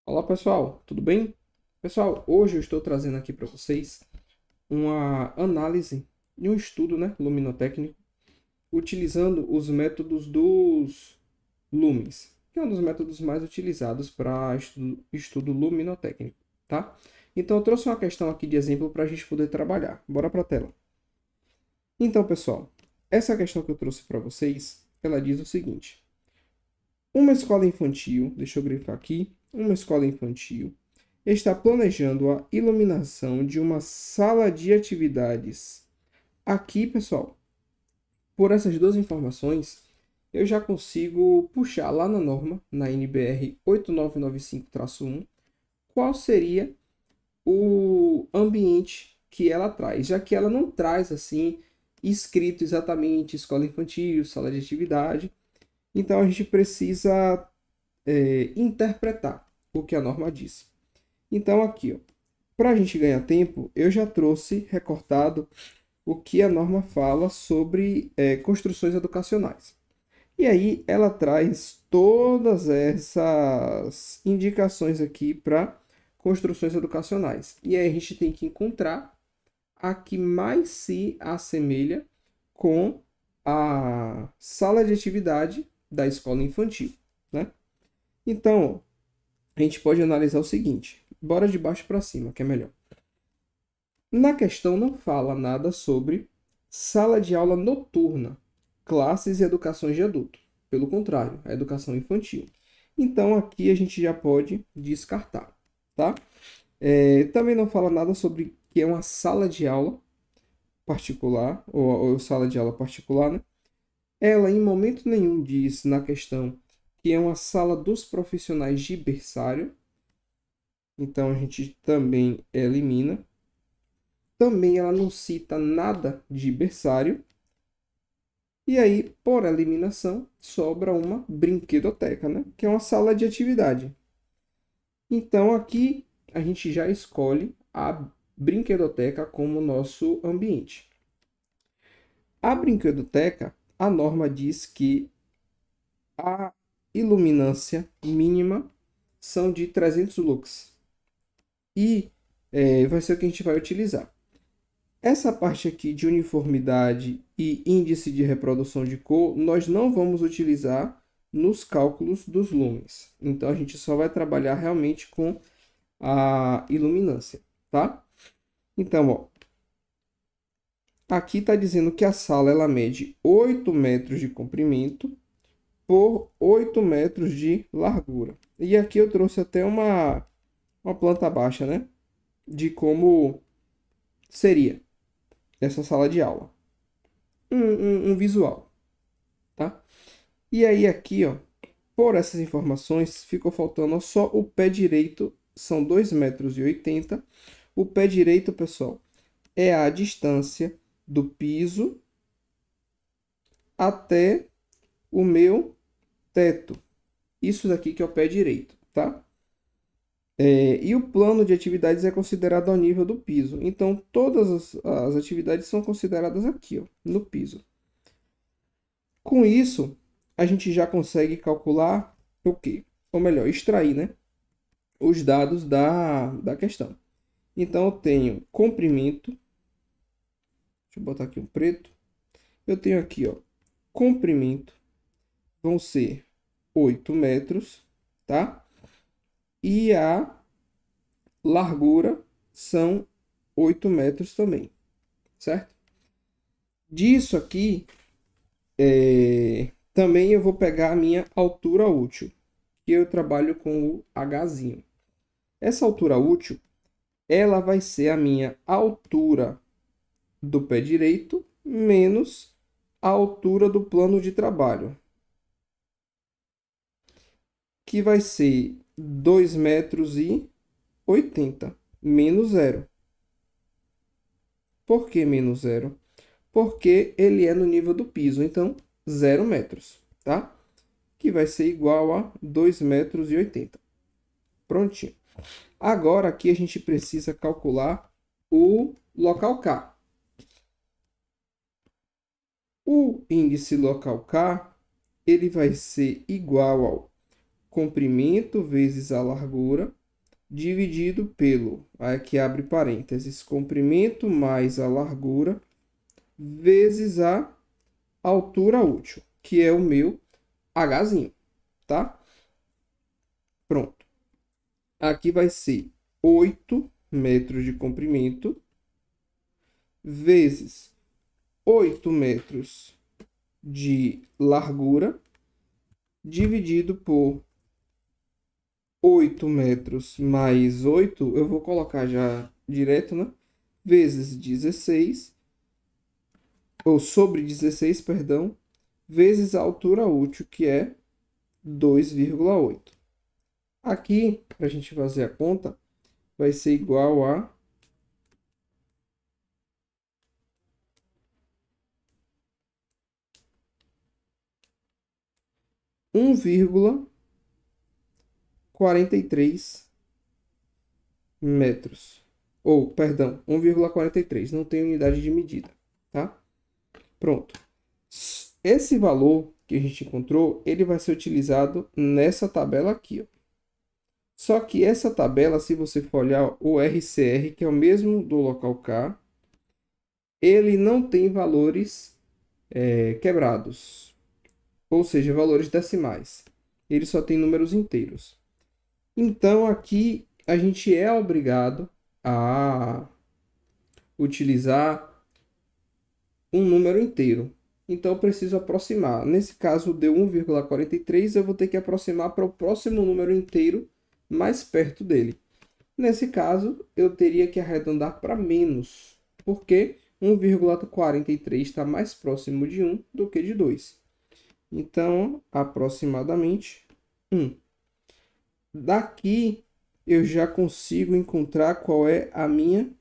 Olá pessoal, tudo bem? Pessoal, hoje eu estou trazendo aqui para vocês uma análise e um estudo, luminotécnico, utilizando os métodos dos lumens, que é um dos métodos mais utilizados para estudo luminotécnico, tá? Então eu trouxe uma questão aqui de exemplo para a gente poder trabalhar. Bora para a tela. Então, pessoal, essa questão que eu trouxe para vocês, ela diz o seguinte: uma escola infantil, deixa eu grifar aqui, uma escola infantil está planejando a iluminação de uma sala de atividades. Aqui, pessoal, por essas duas informações, eu já consigo puxar lá na norma, na NBR 8995-1, qual seria o ambiente que ela traz, já que ela não traz assim escrito exatamente escola infantil, sala de atividade. Então a gente precisa interpretar o que a norma diz. Então aqui, para a gente ganhar tempo, eu já trouxe recortado o que a norma fala sobre construções educacionais. E aí ela traz todas essas indicações aqui para construções educacionais. E aí a gente tem que encontrar a que mais se assemelha com a sala de atividade da escola infantil, né? Então, a gente pode analisar o seguinte: bora de baixo para cima, que é melhor. Na questão não fala nada sobre sala de aula noturna, classes e educações de adulto. Pelo contrário, a educação infantil. Então aqui a gente já pode descartar, tá? Também não fala nada sobre que é uma sala de aula particular, ou sala de aula particular, né? Ela em momento nenhum diz na questão que é uma sala dos profissionais de berçário. Então a gente também elimina. Também ela não cita nada de berçário. E aí, por eliminação, sobra uma brinquedoteca, né? Que é uma sala de atividade. Então aqui a gente já escolhe a brinquedoteca como nosso ambiente. A brinquedoteca, a norma diz que a iluminância mínima são de 300 lux. E vai ser o que a gente vai utilizar. Essa parte aqui de uniformidade e índice de reprodução de cor, nós não vamos utilizar nos cálculos dos lumens. Então, a gente só vai trabalhar realmente com a iluminância, tá? Então, ó, aqui está dizendo que a sala ela mede 8 metros de comprimento por 8 metros de largura. E aqui eu trouxe até uma planta baixa, né? De como seria essa sala de aula. Um visual, tá? E aí aqui, ó, por essas informações, ficou faltando só o pé direito, são 2,80 m. O pé direito, pessoal, é a distância do piso até o meu teto. Isso daqui que é o pé direito, tá? E o plano de atividades é considerado ao nível do piso. Então, todas as atividades são consideradas aqui, ó, no piso. Com isso, a gente já consegue calcular o quê? Ou melhor, extrair, né? Os dados da questão. Então, eu tenho comprimento. Deixa eu botar aqui um preto. Eu tenho aqui, ó, comprimento. Vão ser 8 metros, tá? E a largura são 8 metros também, certo? Disso aqui, também eu vou pegar a minha altura útil, que eu trabalho com o Hzinho. Essa altura útil, ela vai ser a minha altura do pé direito menos a altura do plano de trabalho, que vai ser 2,80 m menos zero. Por que menos zero? Porque ele é no nível do piso, então 0 metros, tá? Que vai ser igual a 2,80 m. Prontinho. Agora aqui a gente precisa calcular o local K. O índice local K, ele vai ser igual ao comprimento vezes a largura, dividido pelo, aí aqui abre parênteses, comprimento mais a largura, vezes a altura útil, que é o meu Hzinho, tá? Pronto. Aqui vai ser 8 metros de comprimento, vezes 8 metros de largura, dividido por 8 metros mais 8, eu vou colocar já direto, né? Vezes 16, ou sobre 16, perdão, vezes a altura útil, que é 2,8. Aqui, para a gente fazer a conta, vai ser igual a 1,43 metros. Ou, perdão, 1,43. Não tem unidade de medida, tá? Pronto. Esse valor que a gente encontrou, ele vai ser utilizado nessa tabela aqui, ó. Só que essa tabela, se você for olhar o RCR, que é o mesmo do local K, ele não tem valores quebrados, ou seja, valores decimais. Ele só tem números inteiros. Então, aqui a gente é obrigado a utilizar um número inteiro. Então, eu preciso aproximar. Nesse caso, deu 1,43, eu vou ter que aproximar para o próximo número inteiro mais perto dele. Nesse caso, eu teria que arredondar para menos, porque 1,43 está mais próximo de 1 do que de 2. Então, aproximadamente 1. Daqui, eu já consigo encontrar qual é a minha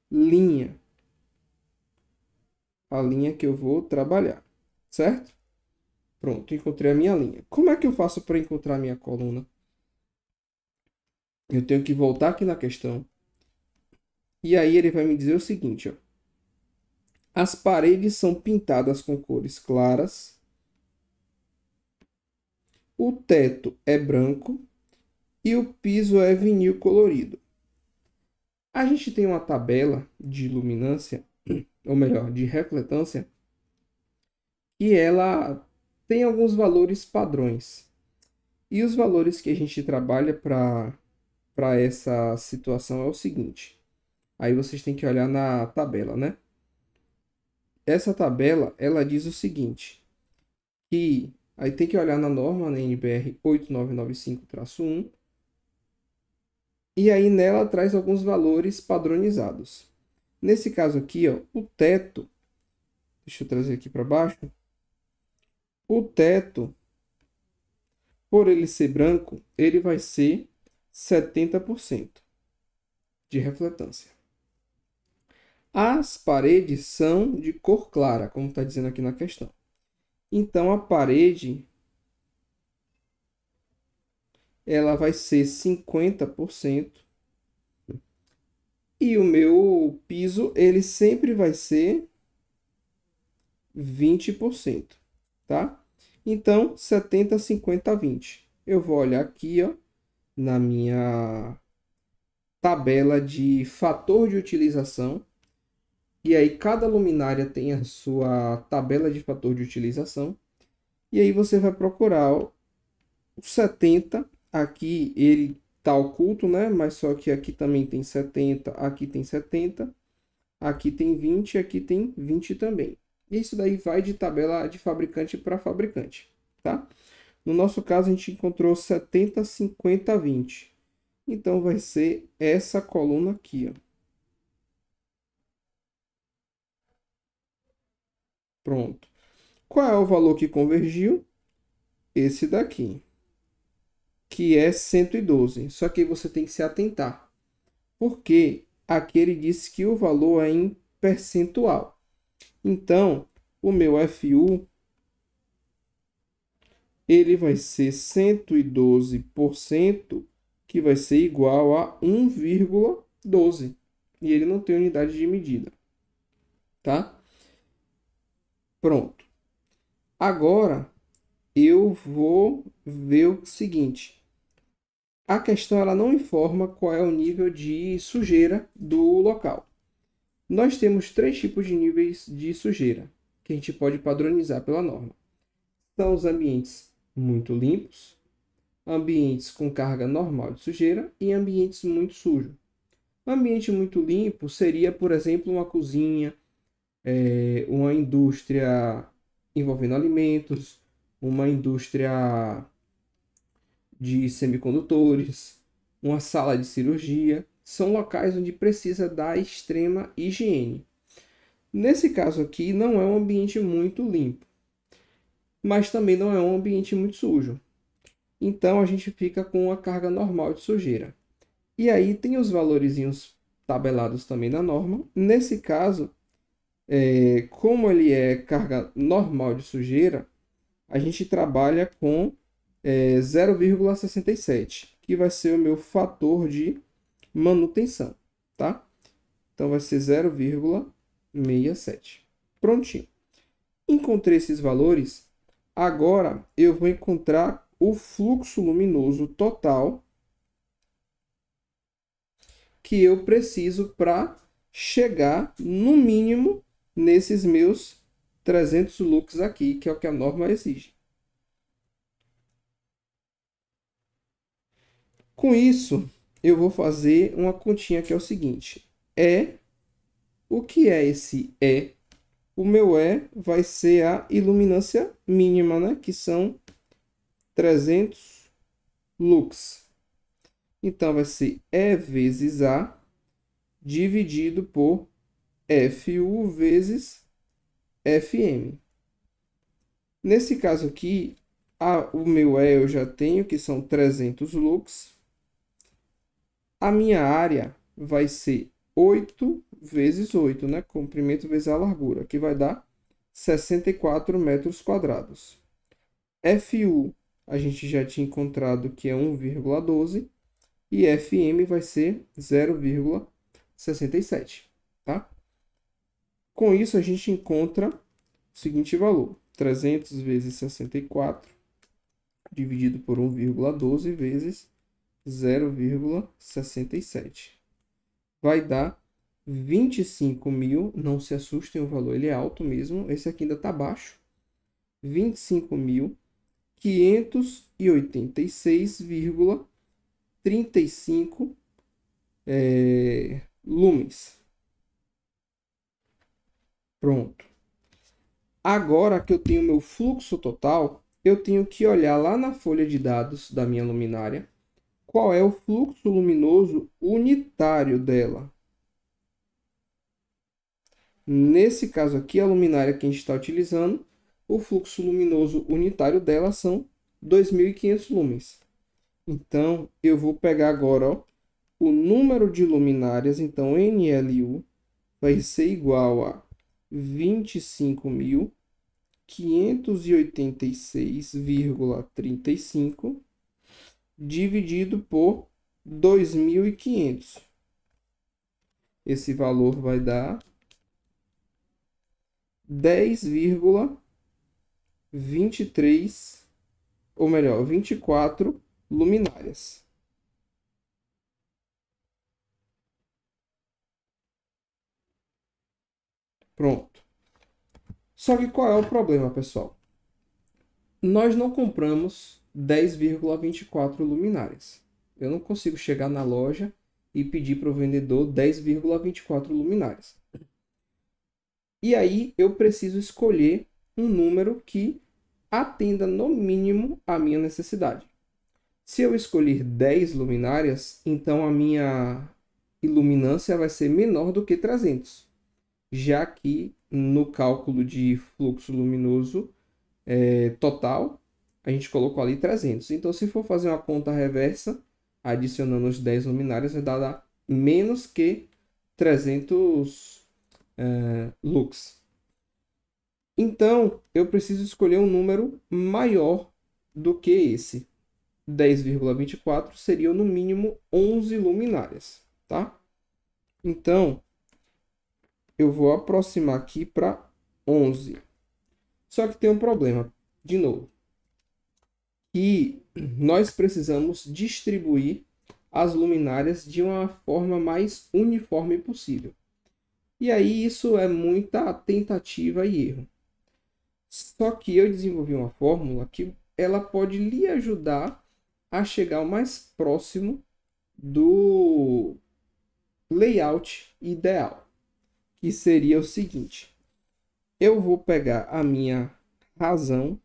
linha. A linha que eu vou trabalhar, certo? Pronto, encontrei a minha linha. Como é que eu faço para encontrar a minha coluna? Eu tenho que voltar aqui na questão. E aí ele vai me dizer o seguinte, ó. As paredes são pintadas com cores claras. O teto é branco e o piso é vinil colorido. A gente tem uma tabela de luminância, ou melhor, de refletância, e ela tem alguns valores padrões. E os valores que a gente trabalha para essa situação é o seguinte. Aí vocês têm que olhar na tabela, né? Essa tabela, ela diz o seguinte, que aí tem que olhar na norma, na NBR 8995-1, e aí nela traz alguns valores padronizados. Nesse caso aqui, ó, o teto, deixa eu trazer aqui para baixo, o teto, por ele ser branco, ele vai ser 70% de refletância. As paredes são de cor clara, como está dizendo aqui na questão. Então, a parede ela vai ser 50% e o meu piso ele sempre vai ser 20%, tá? Então, 70, 50, 20. Eu vou olhar aqui, ó, na minha tabela de fator de utilização. E aí, cada luminária tem a sua tabela de fator de utilização. E aí, você vai procurar o 70. Aqui ele está oculto, né? Mas só que aqui também tem 70, aqui tem 70, aqui tem 20, aqui tem 20 também. Isso daí vai de tabela de fabricante para fabricante, tá? No nosso caso, a gente encontrou 70, 50, 20. Então, vai ser essa coluna aqui, ó. Pronto. Qual é o valor que convergiu? Esse daqui, que é 112. Só que você tem que se atentar, porque aqui ele disse que o valor é em percentual. Então, o meu FU ele vai ser 112%, que vai ser igual a 1,12. E ele não tem unidade de medida, tá? Pronto. Agora, eu vou ver o seguinte. a questão ela não informa qual é o nível de sujeira do local. Nós temos 3 tipos de níveis de sujeira que a gente pode padronizar pela norma. São os ambientes muito limpos, ambientes com carga normal de sujeira e ambientes muito sujos. Ambiente muito limpo seria, por exemplo, uma cozinha, uma indústria envolvendo alimentos, uma indústria de semicondutores, uma sala de cirurgia. São locais onde precisa da extrema higiene. Nesse caso aqui, não é um ambiente muito limpo, mas também não é um ambiente muito sujo. Então, a gente fica com a carga normal de sujeira. E aí tem os valorizinhos tabelados também na norma. Nesse caso, como ele é carga normal de sujeira, a gente trabalha com 0,67, que vai ser o meu fator de manutenção, tá? Então vai ser 0,67. Prontinho. Encontrei esses valores. Agora eu vou encontrar o fluxo luminoso total que eu preciso para chegar no mínimo nesses meus 300 lux aqui, que é o que a norma exige. Com isso, eu vou fazer uma continha que é o seguinte. O que é esse E? O meu E vai ser a iluminância mínima, né? Que são 300 lux. Então, vai ser E vezes A dividido por FU vezes FM. Nesse caso aqui, o meu E eu já tenho, que são 300 lux. A minha área vai ser 8 vezes 8, né? Comprimento vezes a largura, que vai dar 64 metros quadrados. FU a gente já tinha encontrado que é 1,12 e FM vai ser 0,67, tá? Com isso a gente encontra o seguinte valor: 300 vezes 64 dividido por 1,12 vezes 0,67. Vai dar 25.000, não se assustem, o valor ele é alto mesmo, esse aqui ainda está baixo. 25.586,35 lumens. Pronto. Agora que eu tenho meu fluxo total, eu tenho que olhar lá na folha de dados da minha luminária qual é o fluxo luminoso unitário dela. Nesse caso aqui, a luminária que a gente está utilizando, o fluxo luminoso unitário dela são 2.500 lumens. Então, eu vou pegar agora, ó, o número de luminárias. Então, NLU vai ser igual a 25.586,35 dividido por 2.500. Esse valor vai dar 10,23, ou melhor, 24 luminárias. Pronto. Só que qual é o problema, pessoal? Nós não compramos 10,24 luminárias. Eu não consigo chegar na loja e pedir para o vendedor 10,24 luminárias. E aí eu preciso escolher um número que atenda no mínimo a minha necessidade. Se eu escolher 10 luminárias, então a minha iluminância vai ser menor do que 300, já que no cálculo de fluxo luminoso total, a gente colocou ali 300. Então, se for fazer uma conta reversa, adicionando os 10 luminárias, vai dar menos que 300 lux. Então, eu preciso escolher um número maior do que esse. 10,24 seriam no mínimo 11 luminárias, tá? Então, eu vou aproximar aqui para 11. Só que tem um problema, de novo. que nós precisamos distribuir as luminárias de uma forma mais uniforme possível. E aí isso é muita tentativa e erro. Só que eu desenvolvi uma fórmula que ela pode lhe ajudar a chegar o mais próximo do layout ideal, que seria o seguinte: eu vou pegar a minha razão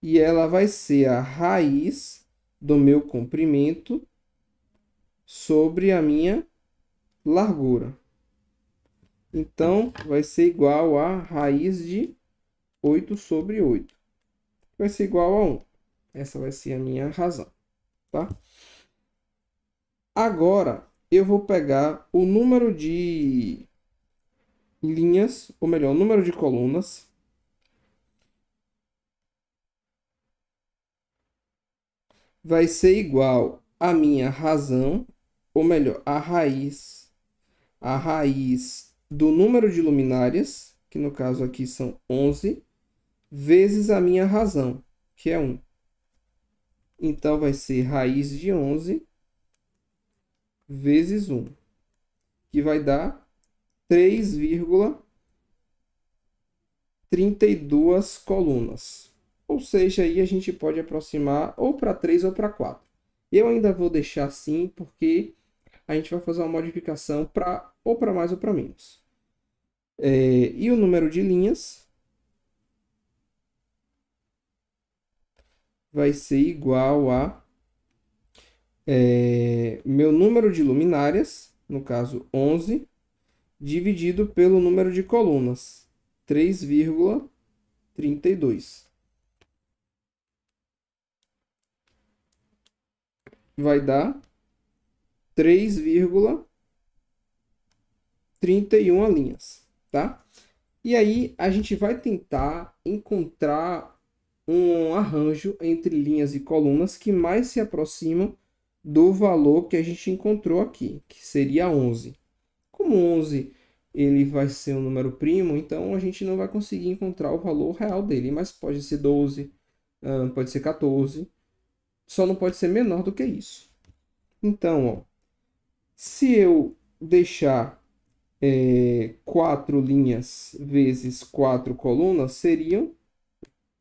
e ela vai ser a raiz do meu comprimento sobre a minha largura. Então, vai ser igual a raiz de 8 sobre 8. Vai ser igual a 1. Essa vai ser a minha razão, tá? Agora, eu vou pegar o número de linhas, ou melhor, o número de colunas. Vai ser igual a minha razão, ou melhor, a raiz do número de luminárias, que no caso aqui são 11, vezes a minha razão, que é 1. Então, vai ser raiz de 11 vezes 1, que vai dar 3,32 colunas. Ou seja, aí a gente pode aproximar ou para 3 ou para 4. Eu ainda vou deixar assim, porque a gente vai fazer uma modificação para ou para mais ou para menos. E o número de linhas vai ser igual a meu número de luminárias, no caso 11, dividido pelo número de colunas, 3,32. Vai dar 3,31 linhas, tá? E aí a gente vai tentar encontrar um arranjo entre linhas e colunas que mais se aproximam do valor que a gente encontrou aqui, que seria 11. Como 11 ele vai ser um número primo, então a gente não vai conseguir encontrar o valor real dele, mas pode ser 12, pode ser 14, só não pode ser menor do que isso. Então, ó, se eu deixar 4 linhas vezes 4 colunas, seriam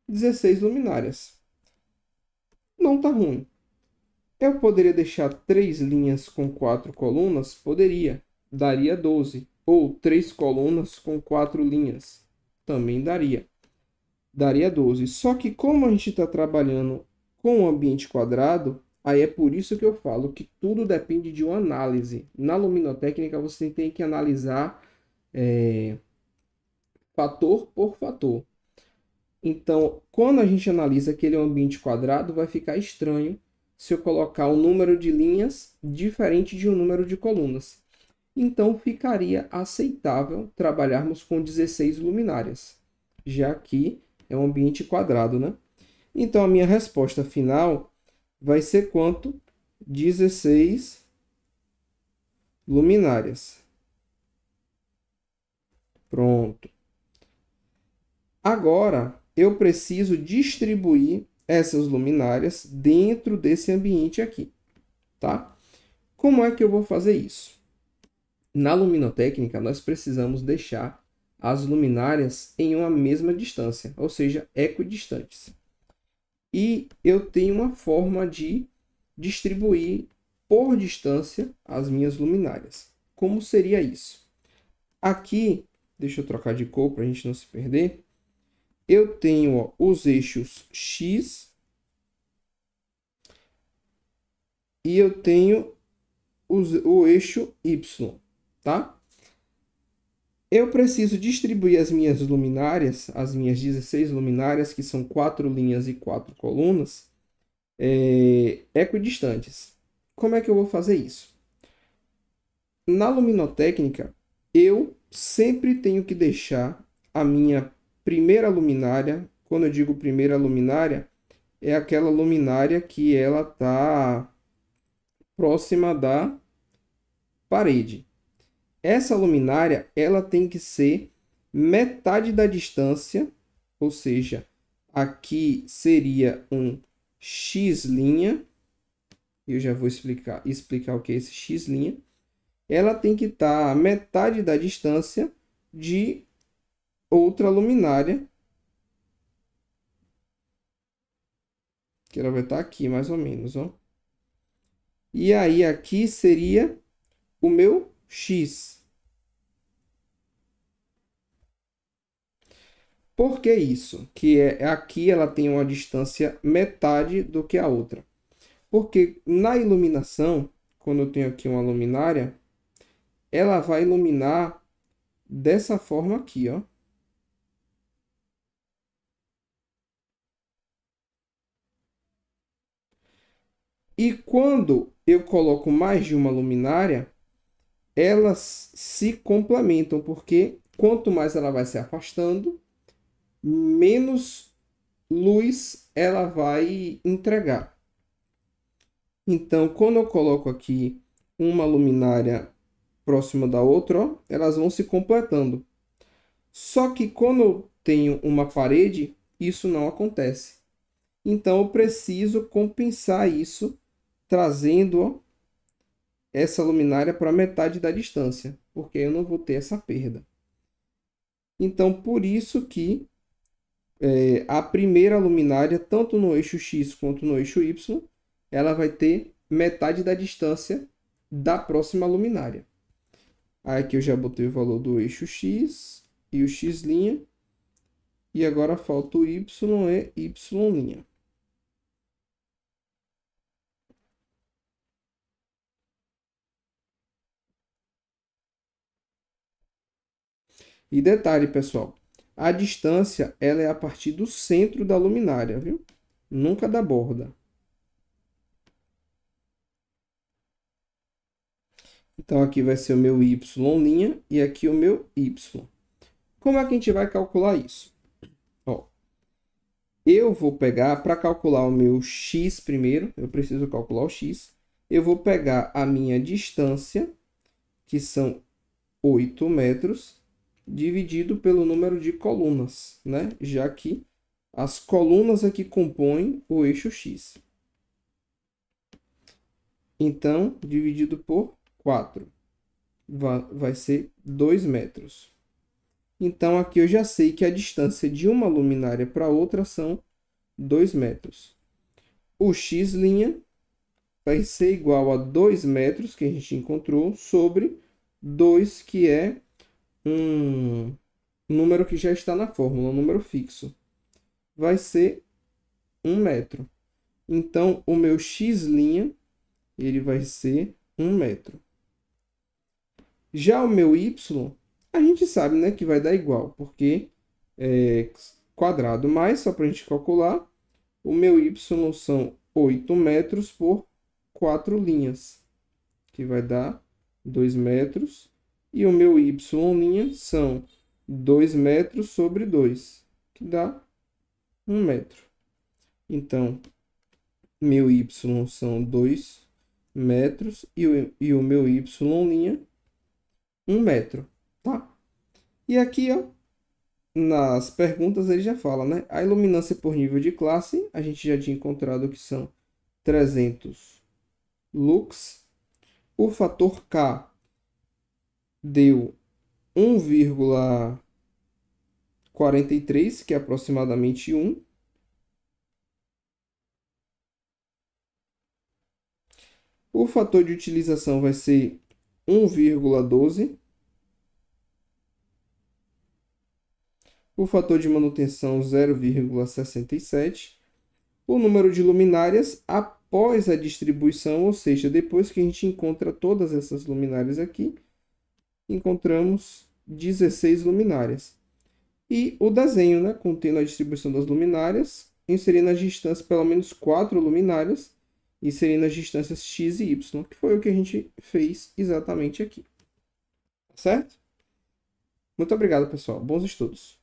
16 luminárias. Não está ruim. Eu poderia deixar 3 linhas com 4 colunas? Poderia. Daria 12. Ou 3 colunas com 4 linhas? Também daria. Daria 12. Só que como a gente está trabalhando com um ambiente quadrado, aí é por isso que eu falo que tudo depende de uma análise. Na luminotécnica você tem que analisar fator por fator. Então, quando a gente analisa aquele ambiente quadrado, vai ficar estranho se eu colocar um número de linhas diferente de um número de colunas. Então, ficaria aceitável trabalharmos com 16 luminárias, já que é um ambiente quadrado, né? Então, a minha resposta final vai ser quanto? 16 luminárias. Pronto. Agora, eu preciso distribuir essas luminárias dentro desse ambiente aqui, tá? Como é que eu vou fazer isso? Na luminotécnica, nós precisamos deixar as luminárias em uma mesma distância, ou seja, equidistantes. E eu tenho uma forma de distribuir por distância as minhas luminárias. Como seria isso? Aqui, deixa eu trocar de cor para a gente não se perder. Eu tenho, ó, os eixos X e eu tenho o eixo Y, tá? Eu preciso distribuir as minhas luminárias, as minhas 16 luminárias, que são 4 linhas e 4 colunas, equidistantes. Como é que eu vou fazer isso? Na luminotécnica, eu sempre tenho que deixar a minha primeira luminária. Quando eu digo primeira luminária, é aquela luminária que ela está próxima da parede. Essa luminária ela tem que ser metade da distância ou seja, aqui seria um x', eu já vou explicar o que é esse x', ela tem que estar a metade da distância de outra luminária, que ela vai estar aqui mais ou menos, ó. E aí aqui seria o meu x. Por que isso? Que aqui ela tem uma distância metade do que a outra. Porque na iluminação, quando eu tenho aqui uma luminária, ela vai iluminar dessa forma aqui, ó. E quando eu coloco mais de uma luminária, elas se complementam, porque quanto mais ela vai se afastando, menos luz ela vai entregar. Então, quando eu coloco aqui uma luminária próxima da outra, ó, elas vão se completando. Só que quando eu tenho uma parede, isso não acontece. Então, eu preciso compensar isso trazendo, ó, essa luminária para metade da distância, porque eu não vou ter essa perda. Então, por isso que a primeira luminária, tanto no eixo X quanto no eixo Y, ela vai ter metade da distância da próxima luminária. Aí aqui eu já botei o valor do eixo X e o X'. E agora falta o Y e Y'. E detalhe, pessoal, a distância ela é a partir do centro da luminária, viu? Nunca da borda. Então aqui vai ser o meu Y' e aqui o meu Y. Como é que a gente vai calcular isso? Ó, eu vou pegar, para calcular o meu X primeiro, eu preciso calcular o X. Eu vou pegar a minha distância, que são 8 metros, dividido pelo número de colunas, né? Já que as colunas aqui compõem o eixo X. Então, dividido por 4, vai ser 2 metros. Então, aqui eu já sei que a distância de uma luminária para outra são 2 metros. O x' vai ser igual a 2 metros, que a gente encontrou, sobre 2, que é um número que já está na fórmula, um número fixo. Vai ser 1 metro. Então, o meu x', ele vai ser 1 metro. Já o meu y, a gente sabe, né, que vai dar igual, porque é quadrado mais, só para a gente calcular, o meu y são 8 metros por 4 linhas, que vai dar 2 metros. E o meu y' são 2 metros sobre 2, que dá 1 metro. Então, meu y são 2 metros e o meu y', 1 metro, tá? E aqui, ó, nas perguntas ele já fala, né? A iluminância por nível de classe, a gente já tinha encontrado que são 300 lux. O fator K deu 1,43, que é aproximadamente 1. O fator de utilização vai ser 1,12. O fator de manutenção 0,67. O número de luminárias após a distribuição, ou seja, depois que a gente encontra todas essas luminárias aqui, encontramos 16 luminárias. E o desenho, né, contendo a distribuição das luminárias, inserindo as distâncias pelo menos 4 luminárias, inserindo as distâncias x e y, que foi o que a gente fez exatamente aqui. Certo? Muito obrigado, pessoal. Bons estudos.